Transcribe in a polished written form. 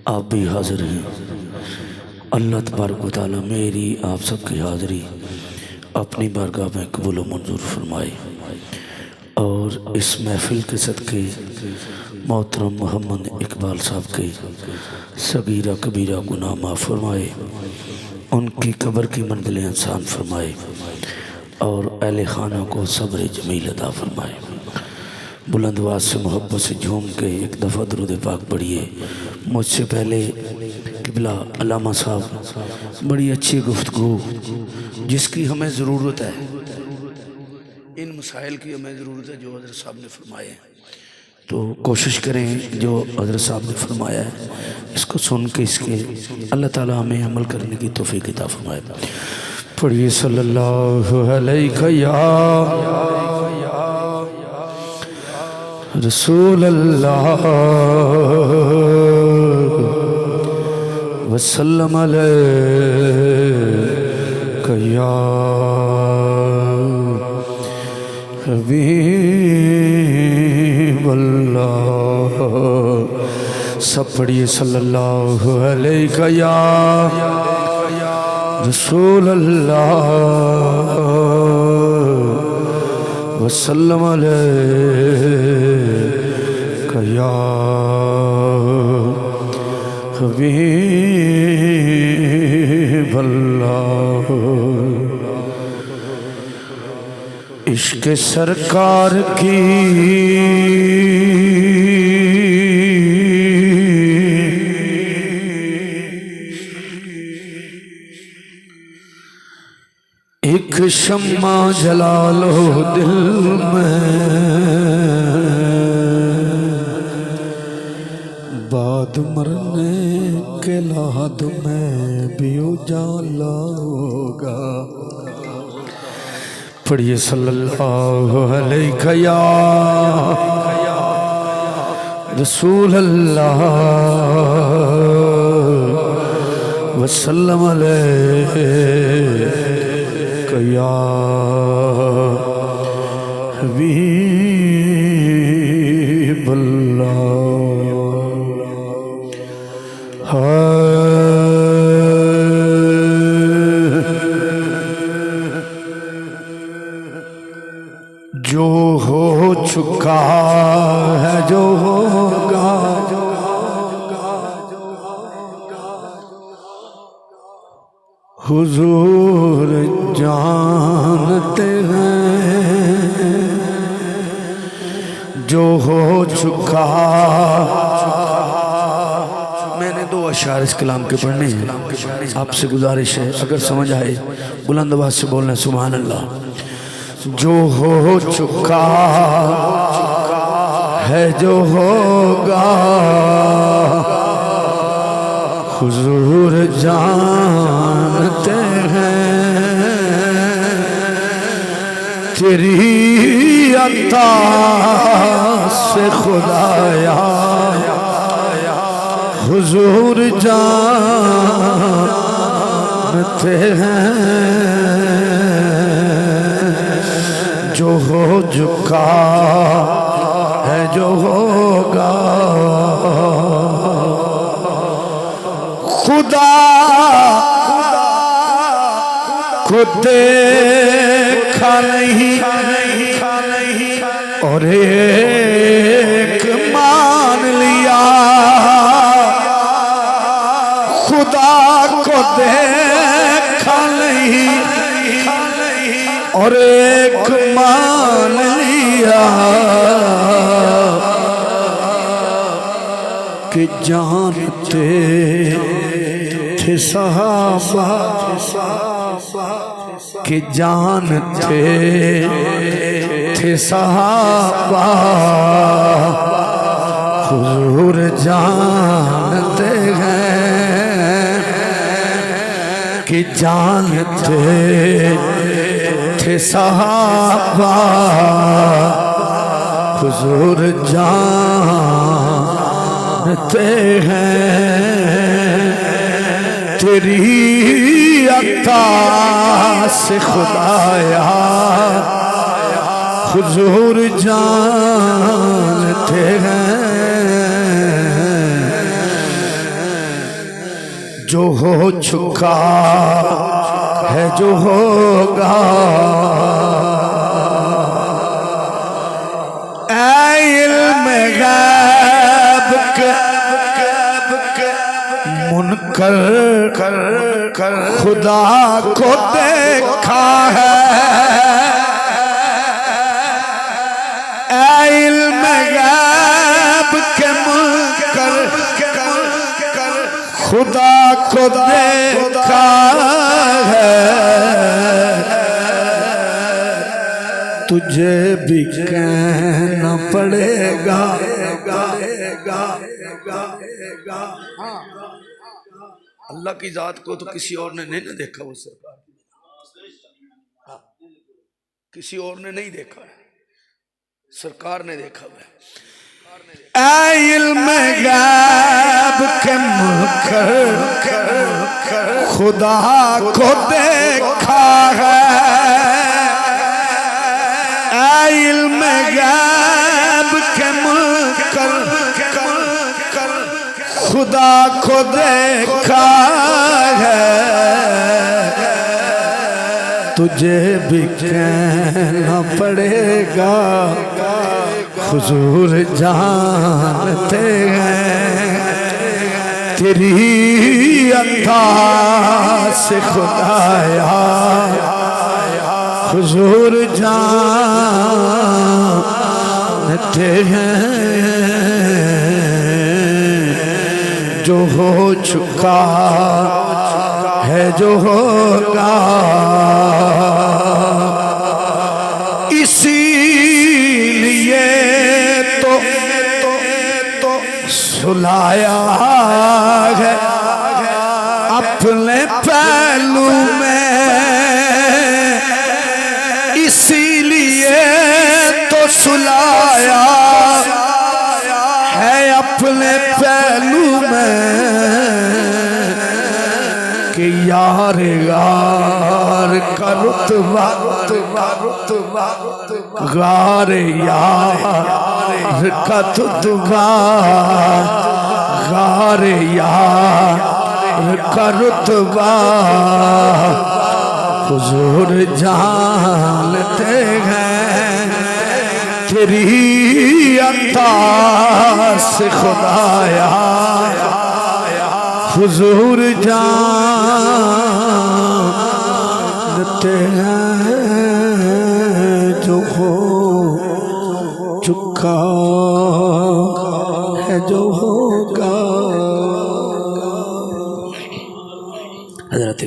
آپ بھی حاضر ہیں۔ اللہ تبارک و تعالیٰ میری آپ سب کی حاضری اپنی بارگاہ میں قبول و منظور فرمائے، اور اس محفل کے صدقے محترم محمد اقبال صاحب کے صغیرہ کبیرہ گناہ معاف فرمائے، ان کی قبر کی منزلیں آسان فرمائے، اور اہل خانہ کو صبر جمیل عطا فرمائے۔ بلند آواز سے محبت سے جھوم کے ایک دفعہ درود پاک پڑھیے۔ مجھ سے پہلے قبلہ علامہ صاحب بڑی اچھی گفتگو جس کی ہمیں ضرورت ہے، ان مسائل کی ہمیں ضرورت ہے جو حضرت صاحب نے فرمائے ہیں، تو کوشش کریں جو حضرت صاحب نے فرمایا ہے اس کو سن کے اس کے اللہ تعالیٰ ہمیں عمل کرنے کی توفیق عطا فرمائے۔ پڑھیے صلی اللہ علیہ یا رسول اللہ وسلم علیہ یا حبیب اللہ۔ سب پڑھیے صلی اللہ علیہ یا رسول اللہ وسلم علیہ یا حبیب اللہ۔ عشق سرکار کی ایک شمع جلا لو دل میں، بعد مرنے کے لحد میں بھی اجالا ہوگا۔ پڑھیے صلی اللہ علیہ یا رسول اللہ وسلم علیہ یا حبیب اللہ۔ جو ہو چکا ہے جو ہوگا، حضور جانتے ہیں۔ جو ہو چکا، میں نے 2 اشعار اس کلام کے پڑھنے ہیں، آپ سے گزارش ہے اگر سمجھ آئے بلند آواز سے بولنا سبحان اللہ۔ جو ہو چکا ہے جو ہوگا، حضور جانتے ہیں۔ تیری عطا سے خدایا حضور جانتے ہیں۔ جو ہو چکا ہے جو ہوگا، خدا کو دیکھا نہیں اور ایک مان لیا، خدا کو دیکھا نہیں اور ایک مان لیا، کہ جانتے تھے صحابہ، کہ جانتے تھے صحابہ، حضور جانتے ہیں، کہ جانتے تھے صحابہ، حضور جانتے ہیں۔ تیری عطا سے خدایا حضور جانتے ہیں۔ جو ہو چکا ہے جو ہوگا، اے علم غیب کے منکر خدا کو دیکھا ہے، اے علم غیب کے منکر خدا کو دیکھا ہے، تجھے بھی کہنا پڑے گا۔ اللہ کی ذات کو تو کسی اور نے نہیں دیکھا، وہ سرکار کسی اور نے نہیں دیکھا ہے، سرکار نے دیکھا ہے۔ اے علم غیب کے منکر خدا کو دیکھا ہے، اے علم غیب کے منکر خدا کو دیکھا ہے، تجھے بھی کہنا پڑے گا، حضور جانتے ہیں تیری عطا سے خدایا، حضور جانتے ہیں جو ہو چکا ہے جو ہوگا، اسی لیے تو سلایا ہے اپنے پہلو میں، اسی لیے تو سلایا ہے اپنے پہلو میں، کہ یار یار کا رتبہ غار یار کا رتبہ غار یار کا رتبہ، حضور جانتے ہیں تیری عطا سے خدایا، حضور جانتے ہیں جو ہو چکا ہے جو ہوگا۔ حضرت